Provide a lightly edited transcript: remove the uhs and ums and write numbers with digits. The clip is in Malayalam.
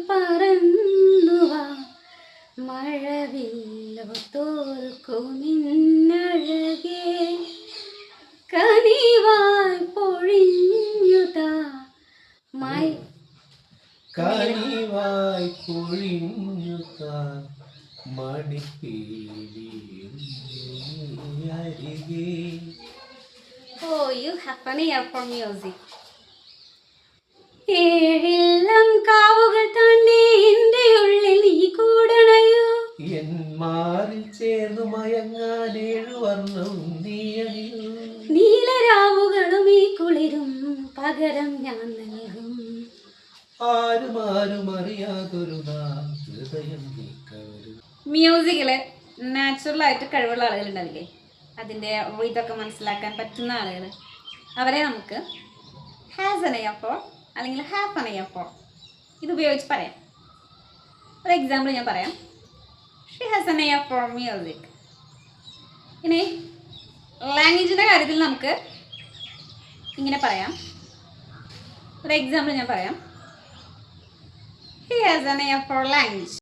പറന്നുവാ മഴവില്ലോ തോൽക്കുമിന്നഴകേ കനിവായി പൊഴിഞ്ഞുതാ കനിവായി പൊഴിഞ്ഞുതാ മണിപ്പീലിയരികെ. Oh, you have an ear for music. ഏഴെല്ലാം കാവുകൾ താണ്ടി എൻ്റെ ഉള്ളിൽ നീ കൂടണയോ എൻ മാറിൽ ചേർന്നു മയങ്ങാൻ 7 വർണ്ണം നീ അണിയൂ. നീലരാവുകളും ഈ കുളിരും പകരം ഞാൻ നൽകും. ആരും അറിയാതൊരു ഹൃദയം നീക്കവരും. മ്യൂസിക്കില് നാച്ചുറൽ ആയിട്ട് കഴിവുള്ള ആളുകൾ ഉണ്ടാവില്ലേ, അതിൻ്റെ ഇതൊക്കെ മനസ്സിലാക്കാൻ പറ്റുന്ന ആളുകൾ, അവരെ നമുക്ക് ഹാസ് എൻ എയർ ഫോർ അല്ലെങ്കിൽ ഹാഫ് എൻ എയർ ഫോർ ഇത് ഉപയോഗിച്ച് പറയാം. ഒരു എക്സാമ്പിൾ ഞാൻ പറയാം. She has an ear for music. ഇനി ലാംഗ്വേജിൻ്റെ കാര്യത്തിൽ നമുക്ക് ഇങ്ങനെ പറയാം. ഒരു എക്സാമ്പിൾ ഞാൻ പറയാം. He has an ear for language.